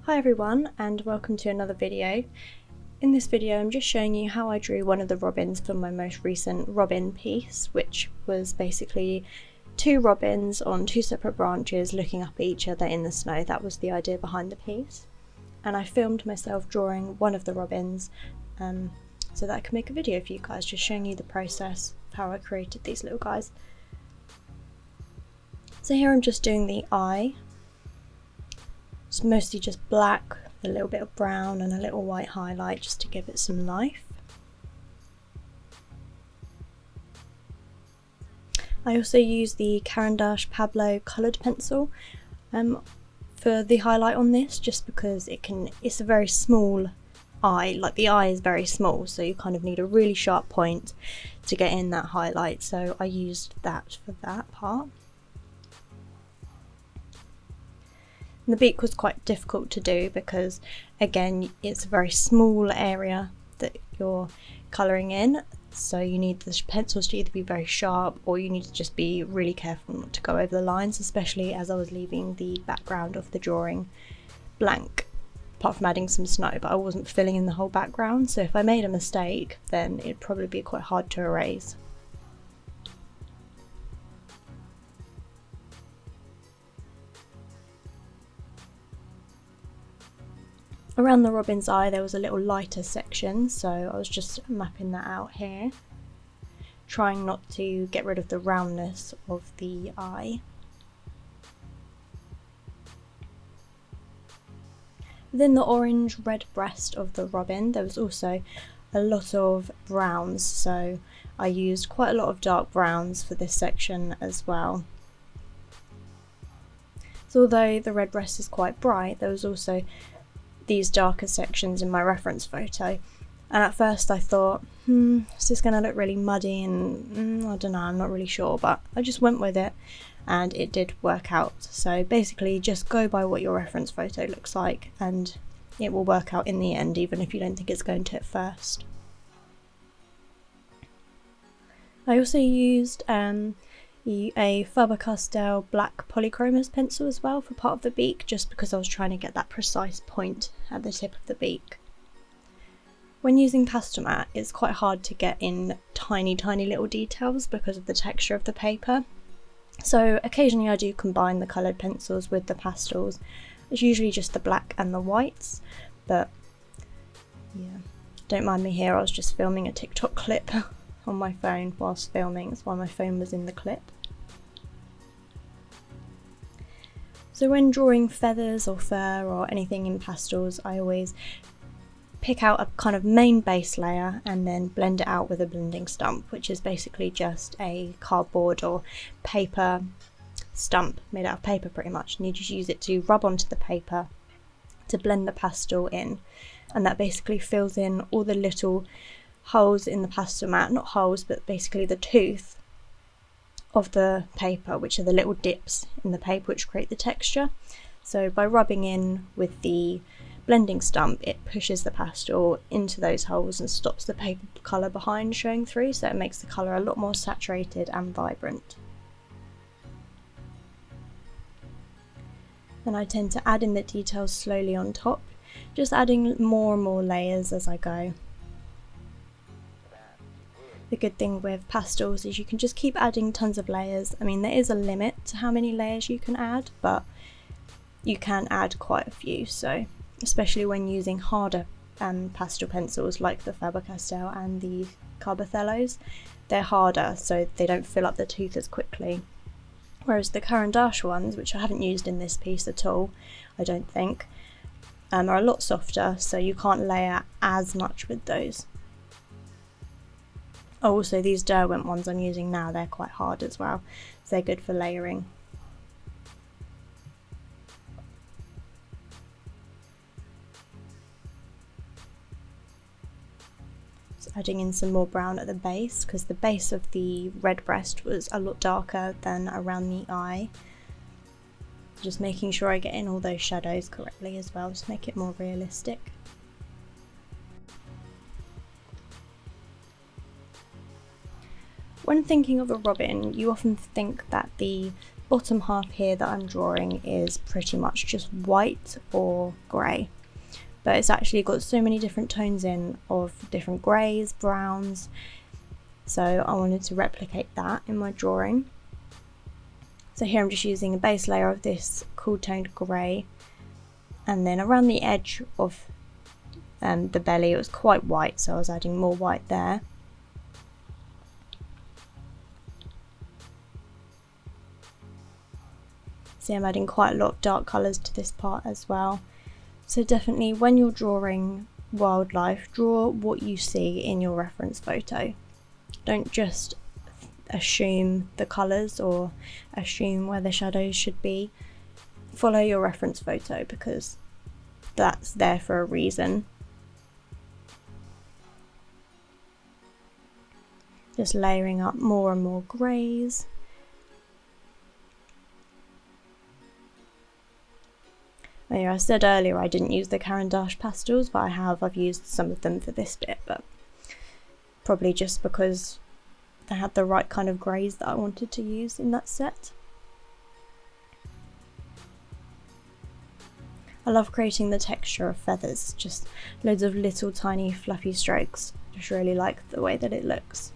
Hi everyone and welcome to another video. In this video I'm just showing you how I drew one of the robins for my most recent robin piece, which was basically two robins on two separate branches looking up at each other in the snow. That was the idea behind the piece, and I filmed myself drawing one of the robins so that I can make a video for you guys just showing you the process of how I created these little guys. So here I'm just doing the eye. It's mostly just black, a little bit of brown and a little white highlight just to give it some life. I also use the Caran d'Ache Pablo coloured pencil for the highlight on this, just because it's a very small eye, like the eye is very small, so you kind of need a really sharp point to get in that highlight, so I used that for that part. The beak was quite difficult to do because, again, it's a very small area that you're colouring in, so you need the pencils to either be very sharp or you need to just be really careful not to go over the lines, especially as I was leaving the background of the drawing blank, apart from adding some snow, but I wasn't filling in the whole background, so if I made a mistake then it'd probably be quite hard to erase. Around the robin's eye there was a little lighter section, so I was just mapping that out here, trying not to get rid of the roundness of the eye. Within the orange red breast of the robin there was also a lot of browns, so I used quite a lot of dark browns for this section as well. So although the red breast is quite bright, there was also these darker sections in my reference photo, and at first I thought, is this going to look really muddy, and I don't know, I'm not really sure, but I just went with it and it did work out. So basically just go by what your reference photo looks like and it will work out in the end, even if you don't think it's going to at first. I also used a Pastel black polychromos pencil as well for part of the beak, just because I was trying to get that precise point at the tip of the beak. When using Pastelmat, it's quite hard to get in tiny little details because of the texture of the paper, so occasionally I do combine the coloured pencils with the pastels. It's usually just the black and the whites, but yeah, don't mind me here, I was just filming a TikTok clip on my phone whilst filming, that's why my phone was in the clip. So when drawing feathers or fur or anything in pastels, I always pick out a kind of main base layer and then blend it out with a blending stump, which is basically just a cardboard or paper stump made out of paper pretty much, and you just use it to rub onto the paper to blend the pastel in, and that basically fills in all the little holes in the pastel mat, not holes but basically the tooth of the paper, which are the little dips in the paper which create the texture. So by rubbing in with the blending stump, it pushes the pastel into those holes and stops the paper colour behind showing through, so it makes the colour a lot more saturated and vibrant. And I tend to add in the details slowly on top, just adding more and more layers as I go. The good thing with pastels is you can just keep adding tons of layers. I mean, there is a limit to how many layers you can add, but you can add quite a few, so especially when using harder pastel pencils like the Faber-Castell and the Carbothellos, they're harder so they don't fill up the tooth as quickly, whereas the Caran d'Ache ones, which I haven't used in this piece at all, I don't think, are a lot softer, so you can't layer as much with those. Oh, also these Derwent ones I'm using now, they're quite hard as well, so they're good for layering. Just adding in some more brown at the base, because the base of the red breast was a lot darker than around the eye. Just making sure I get in all those shadows correctly as well, to make it more realistic. When thinking of a robin, you often think that the bottom half here that I'm drawing is pretty much just white or grey, but it's actually got so many different tones in of different greys, browns, so I wanted to replicate that in my drawing. So here I'm just using a base layer of this cool toned grey, and then around the edge of the belly it was quite white, so I was adding more white there. See, I'm adding quite a lot of dark colours to this part as well. So definitely when you're drawing wildlife, draw what you see in your reference photo. Don't just assume the colours or assume where the shadows should be. Follow your reference photo because that's there for a reason. Just layering up more and more greys. Oh yeah, I said earlier I didn't use the Caran d'Ache pastels, but I've used some of them for this bit, but probably just because they had the right kind of greys that I wanted to use in that set. I love creating the texture of feathers, just loads of little tiny fluffy strokes. Just really like the way that it looks.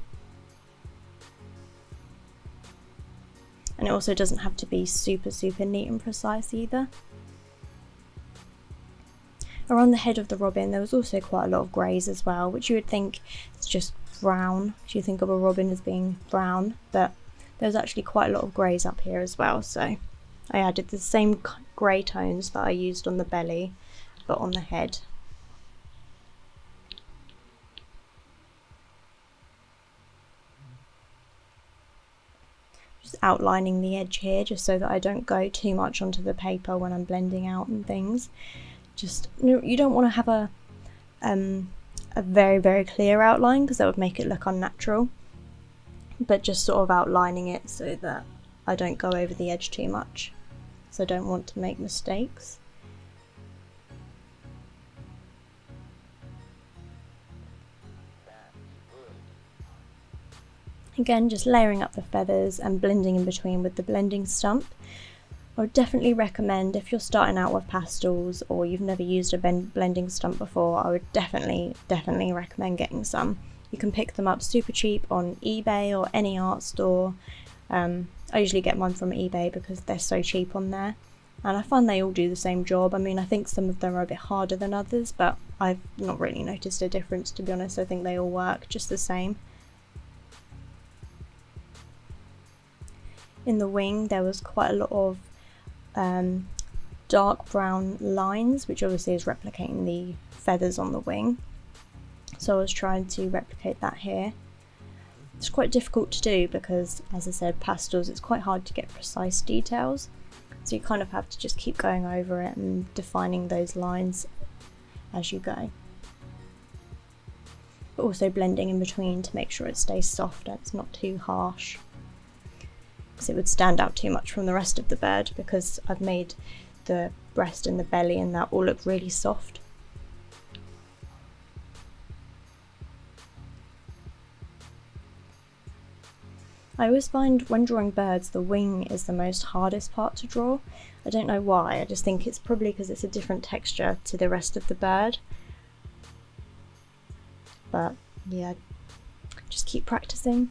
And it also doesn't have to be super neat and precise either. Around the head of the robin there was also quite a lot of greys as well, which you would think is just brown, if you think of a robin as being brown, but there's actually quite a lot of greys up here as well, so I added the same grey tones that I used on the belly, but on the head. Just outlining the edge here, just so that I don't go too much onto the paper when I'm blending out and things. Just, you don't want to have a very clear outline because that would make it look unnatural, but just sort of outlining it so that I don't go over the edge too much, so I don't want to make mistakes. Again, just layering up the feathers and blending in between with the blending stump. I would definitely recommend, if you're starting out with pastels or you've never used a blending stump before, I would definitely recommend getting some. You can pick them up super cheap on eBay or any art store. I usually get mine from eBay because they're so cheap on there, and I find they all do the same job. I mean, I think some of them are a bit harder than others, but I've not really noticed a difference, to be honest. I think they all work just the same. In the wing there was quite a lot of dark brown lines, which obviously is replicating the feathers on the wing, so I was trying to replicate that here. It's quite difficult to do because, as I said, pastels, it's quite hard to get precise details, so you kind of have to just keep going over it and defining those lines as you go, but also blending in between to make sure it stays soft and it's not too harsh, because it would stand out too much from the rest of the bird, because I've made the breast and the belly and that all look really soft. I always find when drawing birds the wing is the most hardest part to draw. I don't know why, I just think it's probably because it's a different texture to the rest of the bird. But yeah, just keep practicing.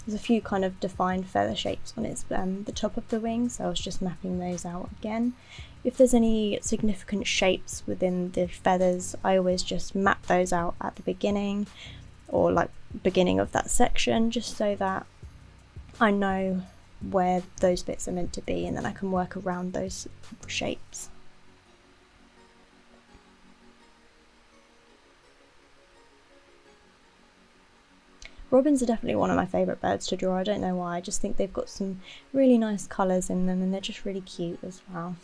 There's a few kind of defined feather shapes on its the top of the wing, so I was just mapping those out again. If there's any significant shapes within the feathers, I always just map those out at the beginning, or like beginning of that section, just so that I know where those bits are meant to be, and then I can work around those shapes. Robins are definitely one of my favourite birds to draw. I don't know why, I just think they've got some really nice colours in them and they're just really cute as well.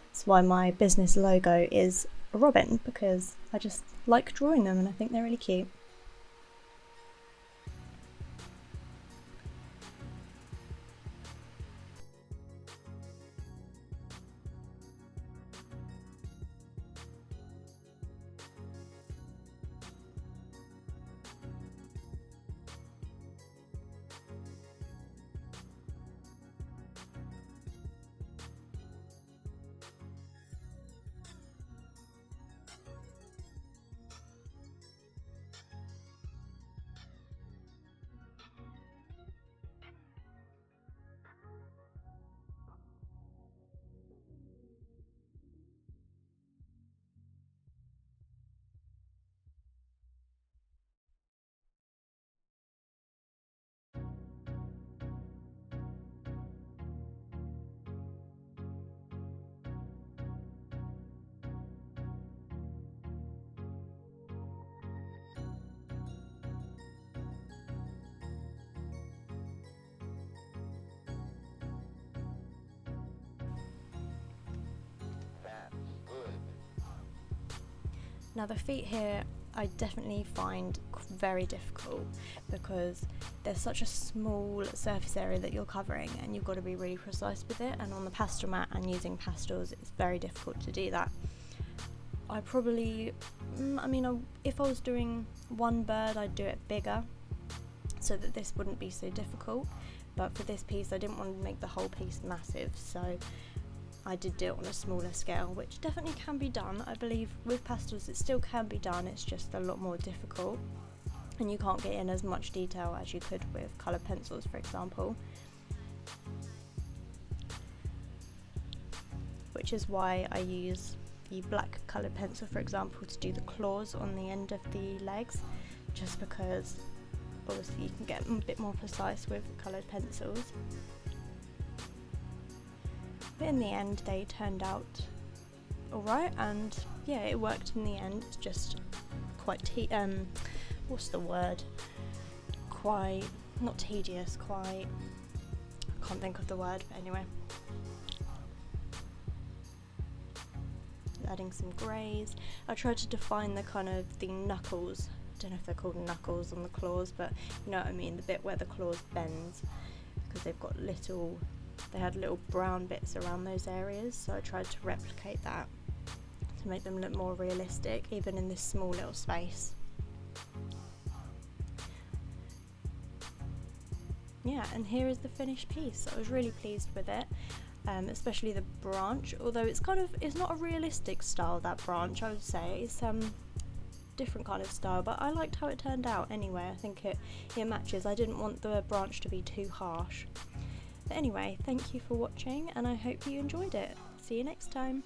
That's why my business logo is a robin, because I just like drawing them and I think they're really cute. Now the feet here I definitely find very difficult because there's such a small surface area that you're covering and you've got to be really precise with it, and on the pastel mat and using pastels it's very difficult to do that. I probably, if I was doing one bird I'd do it bigger so that this wouldn't be so difficult, but for this piece I didn't want to make the whole piece massive, so I did do it on a smaller scale, which definitely can be done. I believe with pastels it still can be done, it's just a lot more difficult and you can't get in as much detail as you could with coloured pencils, for example. Which is why I use the black coloured pencil, for example, to do the claws on the end of the legs, just because obviously you can get a bit more precise with coloured pencils. But in the end they turned out alright, and yeah, it worked in the end. It's just quite what's the word? Quite, not tedious, quite, I can't think of the word, but anyway. Adding some greys. I tried to define the kind of the knuckles, I don't know if they're called knuckles on the claws, but you know what I mean, the bit where the claws bends, because they've got they had little brown bits around those areas, so I tried to replicate that to make them look more realistic even in this small little space. Yeah, and here is the finished piece. I was really pleased with it, especially the branch, although it's not a realistic style, that branch, I would say. It's different kind of style, but I liked how it turned out anyway. I think it matches. I didn't want the branch to be too harsh. But anyway, thank you for watching and I hope you enjoyed it. See you next time.